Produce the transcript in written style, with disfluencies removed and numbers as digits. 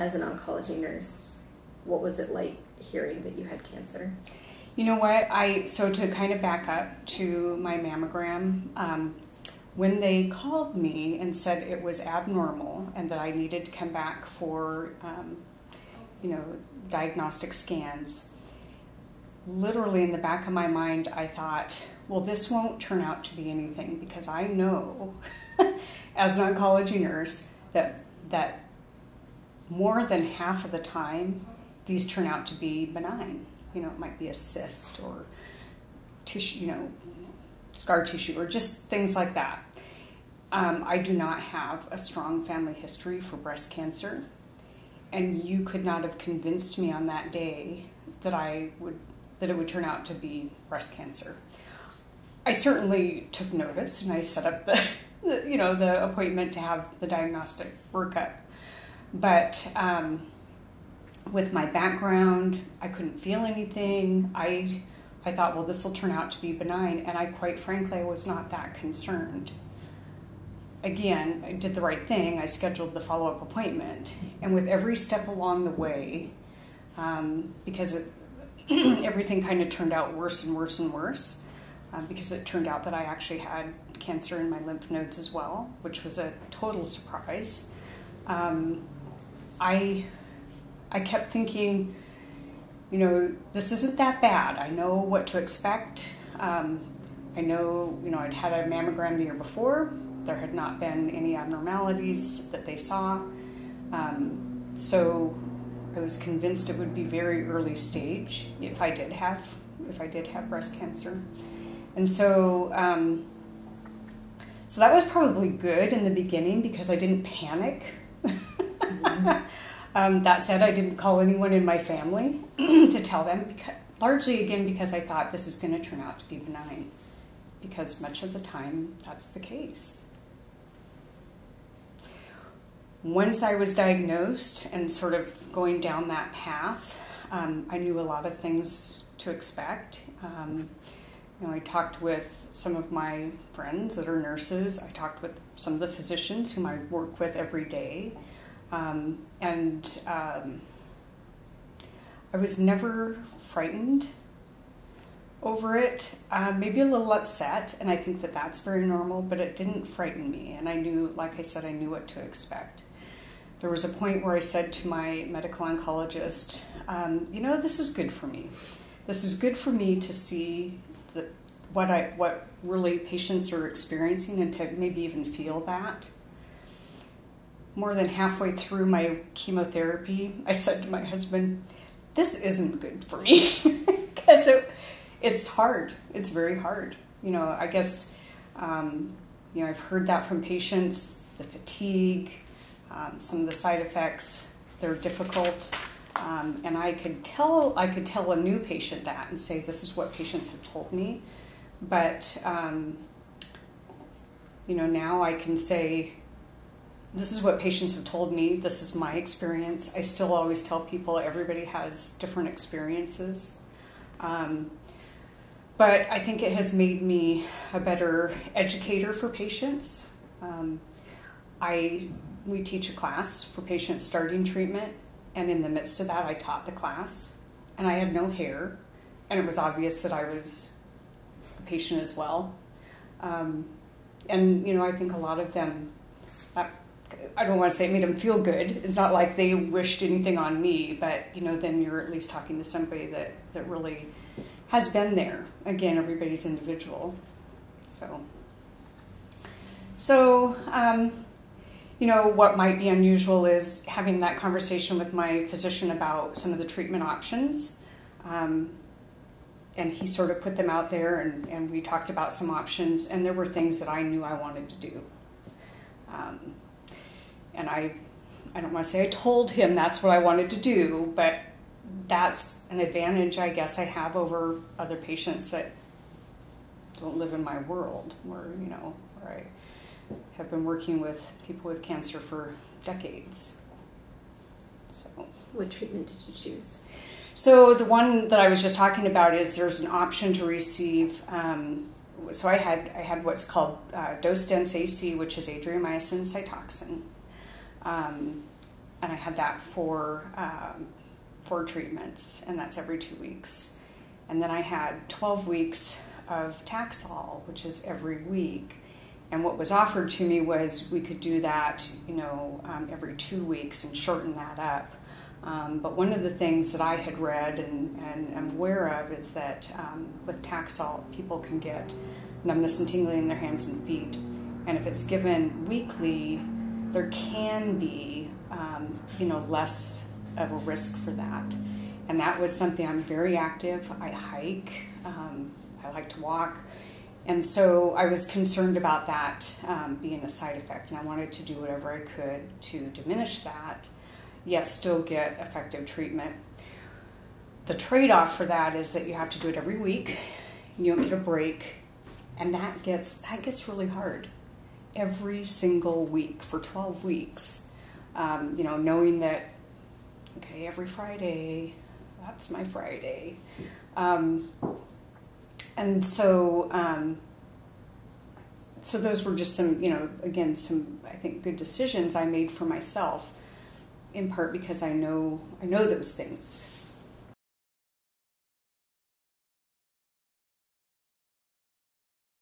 as an oncology nurse, what was it like hearing that you had cancer? You know what, so to kind of back up to my mammogram, when they called me and said it was abnormal and that I needed to come back for, diagnostic scans, literally in the back of my mind, I thought, well, this won't turn out to be anything, because I know as an oncology nurse that more than half of the time these turn out to be benign. It might be a cyst or tissue, scar tissue, or just things like that. I do not have a strong family history for breast cancer, and you could not have convinced me on that day that it would turn out to be breast cancer. I certainly took notice, and I set up the appointment to have the diagnostic workup. But with my background, I couldn't feel anything. I thought, well, this will turn out to be benign, and I quite frankly was not that concerned. Again, I did the right thing. I scheduled the follow-up appointment, and with every step along the way, because everything kind of turned out worse and worse and worse, because it turned out that I actually had cancer in my lymph nodes as well, which was a total surprise. I kept thinking, this isn't that bad. I know what to expect. I know, I'd had a mammogram the year before. There had not been any abnormalities that they saw. So I was convinced it would be very early stage if I did have breast cancer. And so that was probably good in the beginning, because I didn't panic. That said, I didn't call anyone in my family to tell them, largely again because I thought this is going to turn out to be benign, because much of the time that's the case. Once I was diagnosed and sort of going down that path, I knew a lot of things to expect. I talked with some of my friends that are nurses. I talked with some of the physicians whom I work with every day. I was never frightened over it, maybe a little upset, and I think that that's very normal, but it didn't frighten me, and I knew, like I said, I knew what to expect. There was a point where I said to my medical oncologist, this is good for me. This is good for me to see what really patients are experiencing, and to maybe even feel that. More than halfway through my chemotherapy, I said to my husband, this isn't good for me, because it's hard. It's very hard. I guess, I've heard that from patients, the fatigue, some of the side effects, they're difficult. And I could tell a new patient that and say, this is what patients have told me. But, now I can say, this is what patients have told me. This is my experience. I still always tell people everybody has different experiences. But I think it has made me a better educator for patients. We teach a class for patients starting treatment, and in the midst of that, I taught the class, and I had no hair, and it was obvious that I was a patient as well. And, I think a lot of them, I don't want to say it made them feel good. It's not like they wished anything on me, but, then you're at least talking to somebody that really has been there. Again, everybody's individual. So what might be unusual is having that conversation with my physician about some of the treatment options. And he sort of put them out there, and we talked about some options, and there were things that I knew I wanted to do. And I don't want to say I told him that's what I wanted to do, but that's an advantage I guess I have over other patients that don't live in my world, where I have been working with people with cancer for decades. So, what treatment did you choose? So the one that I was just talking about is there's an option to receive. So I had what's called dose dense AC, which is adriamycin Cytoxan. I had that for 4 treatments, and that's every 2 weeks. And then I had 12 weeks of Taxol, which is every week. And what was offered to me was we could do that, every 2 weeks and shorten that up. But one of the things that I had read and am aware of is that with Taxol, people can get numbness and tingling in their hands and feet. And if it's given weekly, there can be, less of a risk for that. And that was something. I'm very active. I hike. I like to walk. And so I was concerned about that being a side effect. And I wanted to do whatever I could to diminish that, yet still get effective treatment. The trade-off for that is that you have to do it every week. You don't get a break. And that gets really hard. Every single week for 12 weeks. Knowing that, okay, every Friday, that's my Friday. And so those were just some, some, I think, good decisions I made for myself, in part because I know those things.